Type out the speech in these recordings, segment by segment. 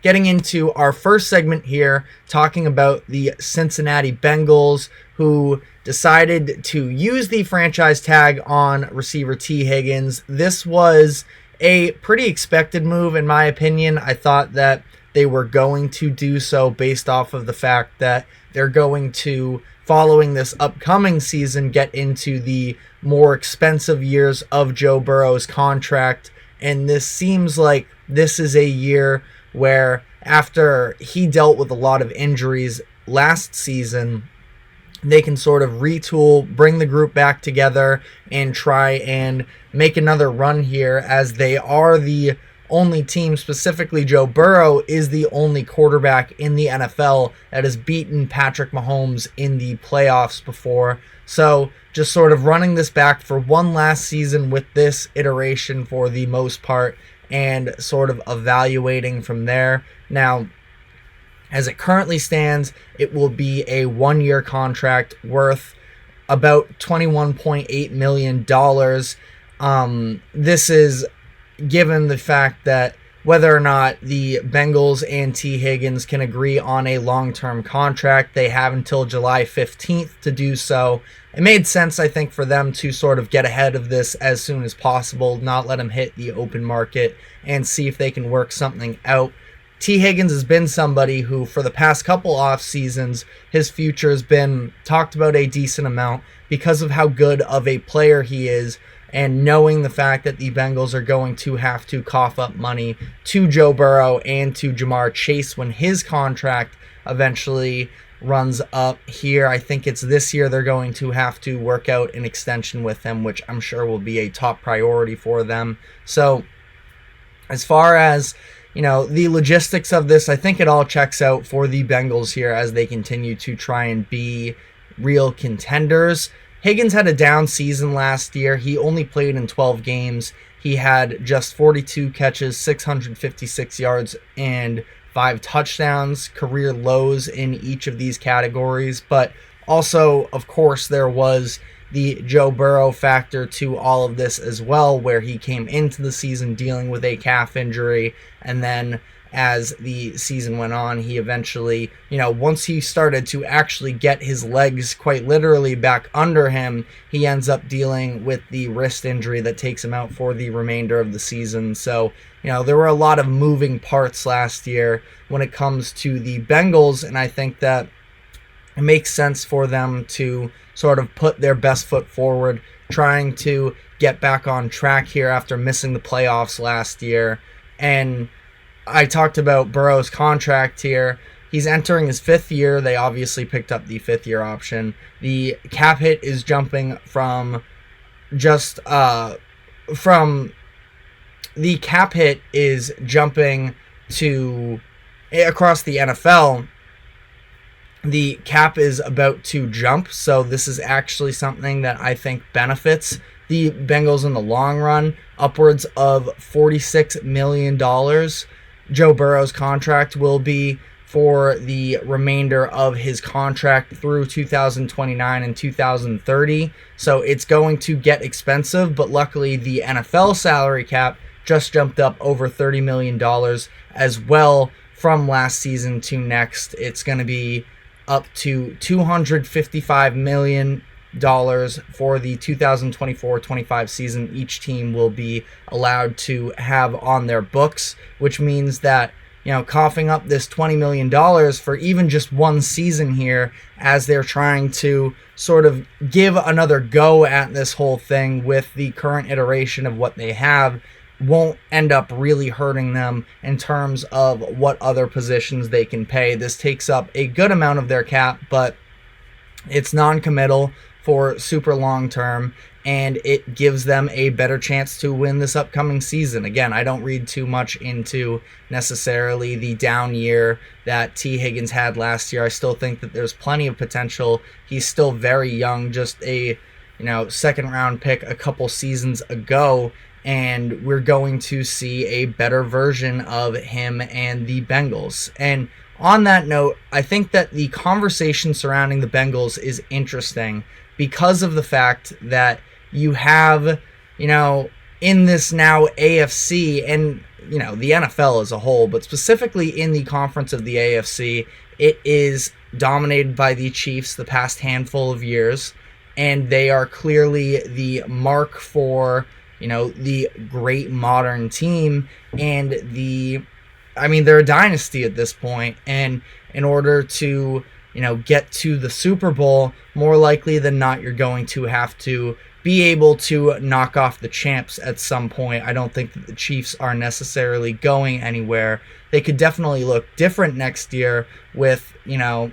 Getting into our first segment here, talking about the Cincinnati Bengals, who decided to use the franchise tag on receiver Tee Higgins. This was a pretty expected move, in my opinion. I thought that they were going to do so based off of the fact that they're going to, following this upcoming season, get into the more expensive years of Joe Burrow's contract. And this seems like this is a year where, after he dealt with a lot of injuries last season, they can sort of retool, bring the group back together, and try and make another run here, as they are the only team, specifically Joe Burrow is the only quarterback in the NFL that has beaten Patrick Mahomes in the playoffs before. So just sort of running this back for one last season with this iteration for the most part, and sort of evaluating from there. Now, as it currently stands, it will be a one-year contract worth about $21.8 million. This is given the fact that whether or not the Bengals and Tee Higgins can agree on a long-term contract, they have until July 15th to do so. It made sense, I think, for them to sort of get ahead of this as soon as possible, not let him hit the open market, and see if they can work something out. Tee Higgins has been somebody who, for the past couple off seasons, his future has been talked about a decent amount because of how good of a player he is, and knowing the fact that the Bengals are going to have to cough up money to Joe Burrow and to Jamar Chase when his contract eventually runs up here. I think it's this year they're going to have to work out an extension with him, which I'm sure will be a top priority for them. So as far as, the logistics of this, I think it all checks out for the Bengals here as they continue to try and be real contenders. Higgins had a down season last year. He only played in 12 games. He had just 42 catches, 656 yards, and 5 touchdowns, career lows in each of these categories. But also, of course, there was the Joe Burrow factor to all of this as well, where he came into the season dealing with a calf injury, and then as the season went on, he eventually, once he started to actually get his legs quite literally back under him, he ends up dealing with the wrist injury that takes him out for the remainder of the season. So, there were a lot of moving parts last year when it comes to the Bengals, and I think that it makes sense for them to sort of put their best foot forward, trying to get back on track here after missing the playoffs last year. And I talked about Burrow's contract here. He's entering his 5th year. They obviously picked up the 5th-year option. The cap hit is jumping from the cap hit is jumping to across the NFL. The cap is about to jump, so this is actually something that I think benefits the Bengals in the long run, upwards of $46 million. Joe Burrow's contract will be for the remainder of his contract through 2029 and 2030. So it's going to get expensive, but luckily the NFL salary cap just jumped up over $30 million as well from last season to next. It's going to be up to $255 million for the 2024-25 season. Each team will be allowed to have on their books, which means that, coughing up this $20 million for even just one season here, as they're trying to sort of give another go at this whole thing with the current iteration of what they have, won't end up really hurting them in terms of what other positions they can pay. This takes up a good amount of their cap, but it's non-committal for super long term, and it gives them a better chance to win this upcoming season. Again, I don't read too much into necessarily the down year that Tee Higgins had last year. I still think that there's plenty of potential. He's still very young, just a second round pick a couple seasons ago, and we're going to see a better version of him and the Bengals. And on that note, I think that the conversation surrounding the Bengals is interesting because of the fact that you have, in this now AFC, and the NFL as a whole, but specifically in the conference of the AFC, it is dominated by the Chiefs the past handful of years, and they are clearly the mark for, the great modern team, and they're a dynasty at this point, and in order to, get to the Super Bowl, more likely than not, you're going to have to be able to knock off the champs at some point. I don't think that the Chiefs are necessarily going anywhere. They could definitely look different next year with,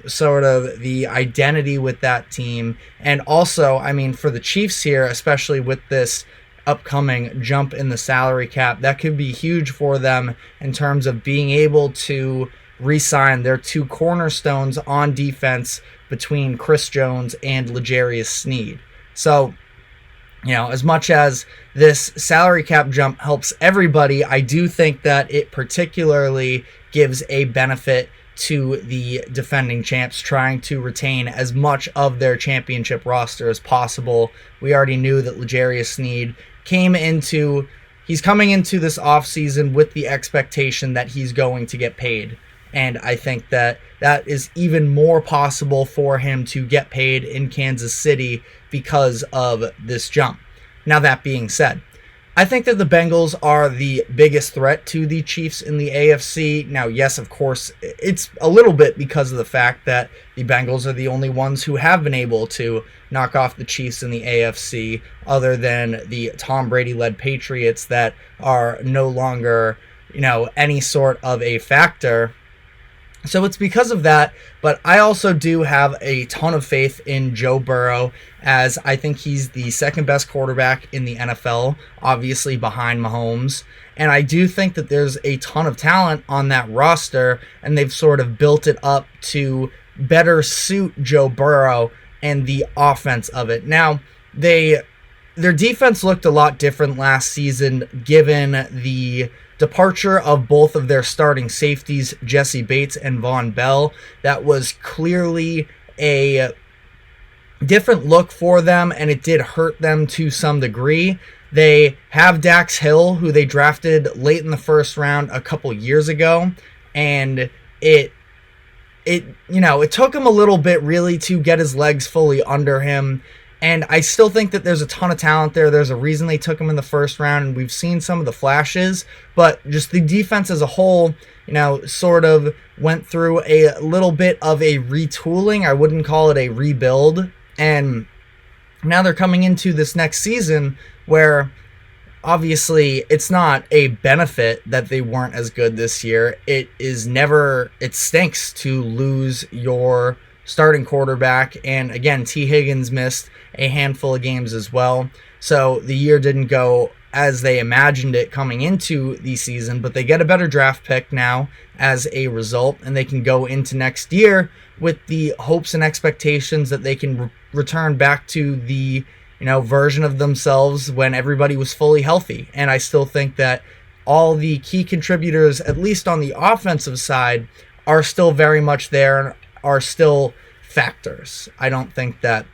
sort of the identity with that team. And also, for the Chiefs here, especially with this upcoming jump in the salary cap, that could be huge for them in terms of being able to re-sign their two cornerstones on defense between Chris Jones and L'Jarius Sneed. So, as much as this salary cap jump helps everybody, I do think that it particularly gives a benefit to the defending champs trying to retain as much of their championship roster as possible. We already knew that L'Jarius Sneed he's coming into this offseason with the expectation that he's going to get paid. And I think that is even more possible for him to get paid in Kansas City because of this jump. Now, that being said, I think that the Bengals are the biggest threat to the Chiefs in the AFC. Now, yes, of course, it's a little bit because of the fact that the Bengals are the only ones who have been able to knock off the Chiefs in the AFC, other than the Tom Brady-led Patriots that are no longer, any sort of a factor. So it's because of that, but I also do have a ton of faith in Joe Burrow, as I think he's the second best quarterback in the NFL, obviously behind Mahomes. And I do think that there's a ton of talent on that roster, and they've sort of built it up to better suit Joe Burrow and the offense of it. Now, their defense looked a lot different last season, given the departure of both of their starting safeties, Jesse Bates and Von Bell. That was clearly a different look for them, and it did hurt them to some degree. They have Dax Hill, who they drafted late in the first round a couple years ago, and it took him a little bit really to get his legs fully under him. And I still think that there's a ton of talent there. There's a reason they took him in the first round, and we've seen some of the flashes. But just the defense as a whole, sort of went through a little bit of a retooling. I wouldn't call it a rebuild. And now they're coming into this next season where obviously it's not a benefit that they weren't as good this year. It stinks to lose your starting quarterback. And again, Tee Higgins missed a handful of games as well. So the year didn't go as they imagined it coming into the season, but they get a better draft pick now as a result, and they can go into next year with the hopes and expectations that they can return back to the version of themselves when everybody was fully healthy. And I still think that all the key contributors, at least on the offensive side, are still very much there and are still factors. I don't think that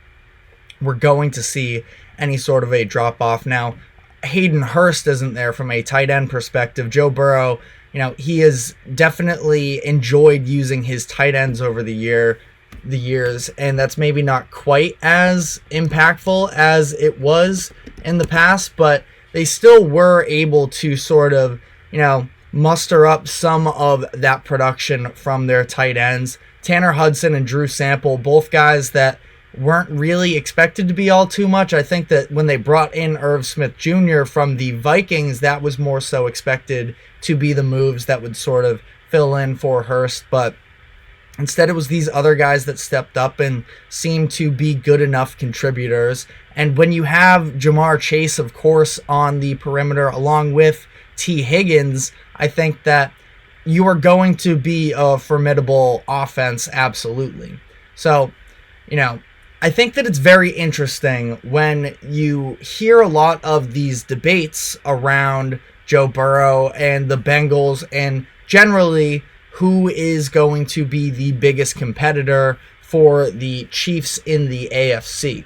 we're going to see any sort of a drop-off. Now, Hayden Hurst isn't there from a tight end perspective. Joe Burrow, he has definitely enjoyed using his tight ends over the years, and that's maybe not quite as impactful as it was in the past, but they still were able to sort of, muster up some of that production from their tight ends. Tanner Hudson and Drew Sample, both guys that weren't really expected to be all too much. I think that when they brought in Irv Smith Jr. from the Vikings, that was more so expected to be the moves that would sort of fill in for Hurst, but instead it was these other guys that stepped up and seemed to be good enough contributors. And when you have Jamar Chase, of course, on the perimeter along with Tee Higgins, I think that you are going to be a formidable offense, absolutely. So, I think that it's very interesting when you hear a lot of these debates around Joe Burrow and the Bengals, and generally who is going to be the biggest competitor for the Chiefs in the AFC.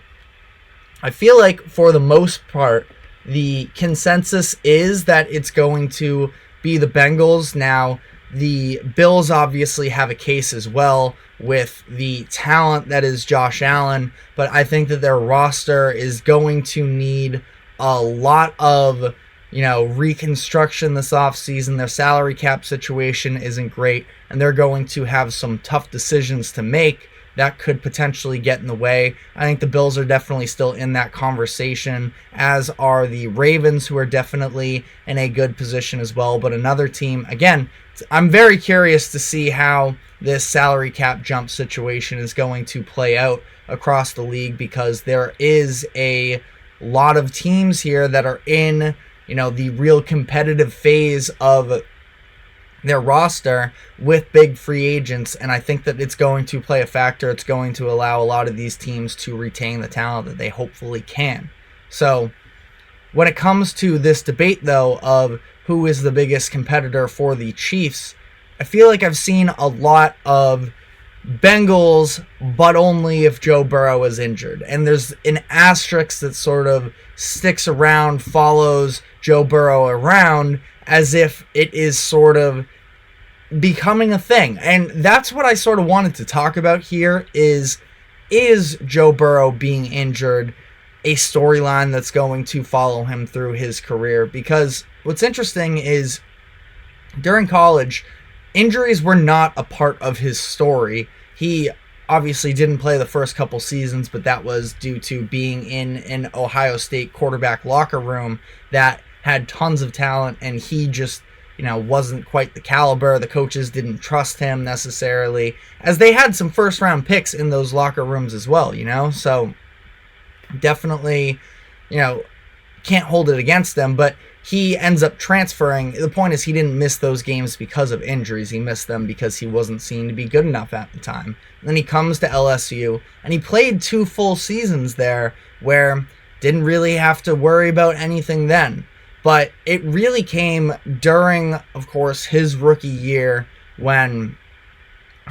I feel like for the most part, the consensus is that it's going to be the Bengals. Now, the Bills obviously have a case as well with the talent that is Josh Allen, but I think that their roster is going to need a lot of, reconstruction this offseason. Their salary cap situation isn't great, and they're going to have some tough decisions to make that could potentially get in the way. I think the Bills are definitely still in that conversation, as are the Ravens, who are definitely in a good position as well. But another team, again, I'm very curious to see how this salary cap jump situation is going to play out across the league, because there is a lot of teams here that are in, the real competitive phase of their roster with big free agents, and I think that it's going to play a factor. It's going to allow a lot of these teams to retain the talent that they hopefully can. So when it comes to this debate, though, of who is the biggest competitor for the Chiefs, I feel like I've seen a lot of Bengals, but only if Joe Burrow is injured. And there's an asterisk that sort of sticks around, follows Joe Burrow around, as if it is sort of becoming a thing. And that's what I sort of wanted to talk about here is Joe Burrow being injured a storyline that's going to follow him through his career? Because what's interesting is during college, injuries were not a part of his story. He obviously didn't play the first couple seasons, but that was due to being in an Ohio State quarterback locker room that had tons of talent, and he just, wasn't quite the caliber. The coaches didn't trust him necessarily, as they had some first-round picks in those locker rooms as well, So definitely, can't hold it against them, but he ends up transferring. The point is, he didn't miss those games because of injuries. He missed them because he wasn't seen to be good enough at the time. And then he comes to LSU, and he played 2 full seasons there where didn't really have to worry about anything then. But it really came during, of course, his rookie year when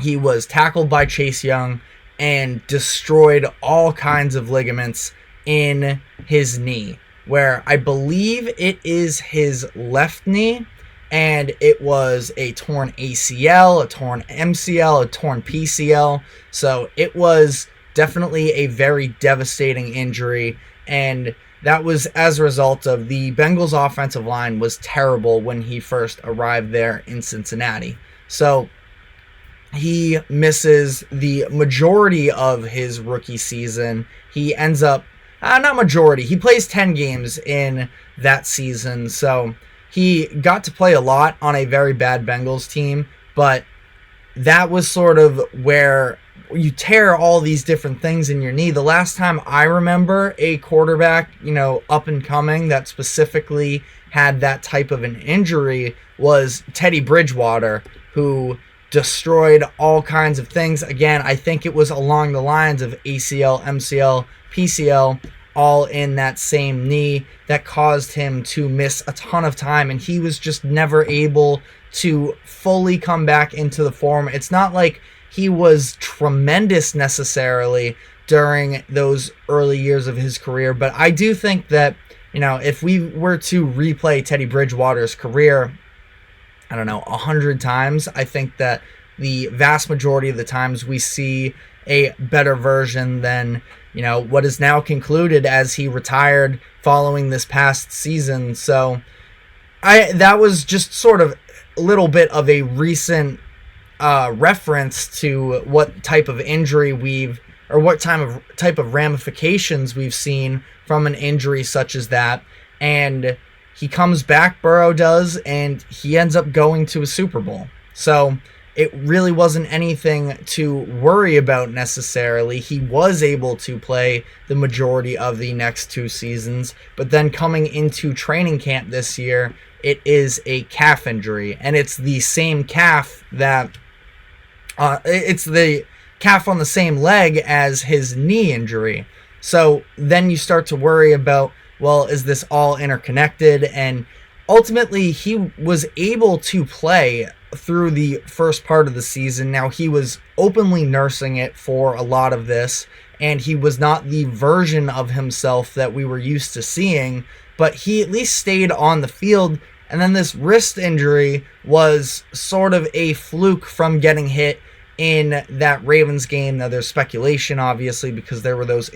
he was tackled by Chase Young and destroyed all kinds of ligaments in his knee, where I believe it is his left knee, and it was a torn ACL, a torn MCL, a torn PCL. So it was definitely a very devastating injury, and that was as a result of the Bengals' offensive line was terrible when he first arrived there in Cincinnati. So he misses the majority of his rookie season. He ends up not majority. He plays 10 games in that season, so he got to play a lot on a very bad Bengals team, but that was sort of where you tear all these different things in your knee. The last time I remember a quarterback, up and coming that specifically had that type of an injury was Teddy Bridgewater, who destroyed all kinds of things. Again, I think it was along the lines of ACL, MCL, PCL, all in that same knee that caused him to miss a ton of time, and he was just never able to fully come back into the form. It's not like he was tremendous necessarily during those early years of his career, but I do think that, if we were to replay Teddy Bridgewater's career, 100 times, I think that the vast majority of the times we see a better version than, what is now concluded as he retired following this past season. So that was just sort of a little bit of a recent reference to what type of injury what type of ramifications we've seen from an injury such as that. And he comes back, Burrow does, and he ends up going to a Super Bowl. So it really wasn't anything to worry about necessarily. He was able to play the majority of the next 2 seasons, but then coming into training camp this year, it is a calf injury, and it's the same calf that it's the calf on the same leg as his knee injury. So then you start to worry about, well, is this all interconnected? And ultimately, he was able to play through the first part of the season. Now, he was openly nursing it for a lot of this, and he was not the version of himself that we were used to seeing, but he at least stayed on the field And then this wrist injury was sort of a fluke from getting hit in that Ravens game. Now there's speculation, obviously, because there were those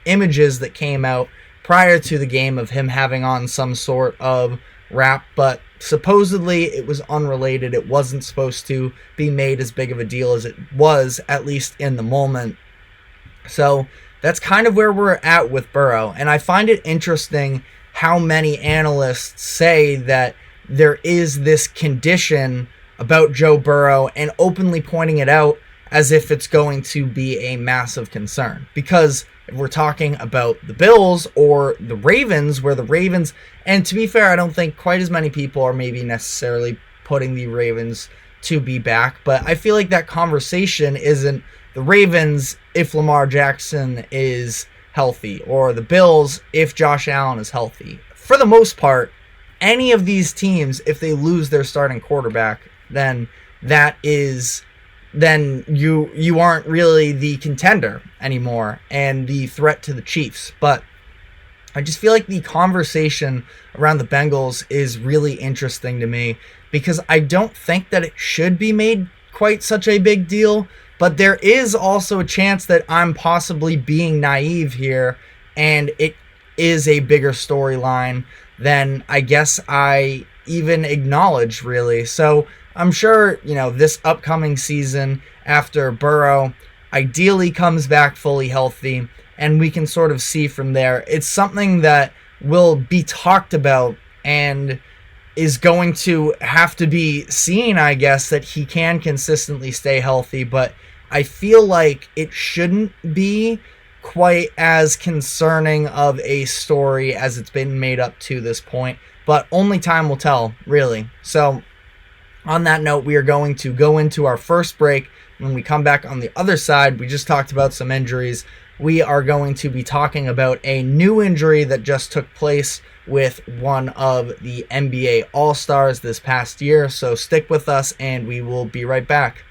images that came out prior to the game of him having on some sort of wrap, but supposedly it was unrelated. It wasn't supposed to be made as big of a deal as it was, at least in the moment. So that's kind of where we're at with Burrow. And I find it interesting how many analysts say that there is this condition about Joe Burrow and openly pointing it out as if it's going to be a massive concern. Because if we're talking about the Bills or the Ravens, where the Ravens, and to be fair, I don't think quite as many people are maybe necessarily putting the Ravens to be back, but I feel like that conversation isn't the Ravens if Lamar Jackson is healthy, or the Bills if Josh Allen is healthy. For the most part, any of these teams, if they lose their starting quarterback, then you aren't really the contender anymore and the threat to the Chiefs. But I just feel like the conversation around the Bengals is really interesting to me, because I don't think that it should be made quite such a big deal, but there is also a chance that I'm possibly being naive here and it is a bigger storyline than I guess I even acknowledge, really. So I'm sure, this upcoming season, after Burrow ideally comes back fully healthy, and we can sort of see from there, it's something that will be talked about and is going to have to be seen, I guess, that he can consistently stay healthy. But I feel like it shouldn't be quite as concerning of a story as it's been made up to this point. But only time will tell, really. So on that note, we are going to go into our first break. When we come back on the other side, we just talked about some injuries. We are going to be talking about a new injury that just took place with one of the NBA All-Stars this past year. So stick with us and we will be right back.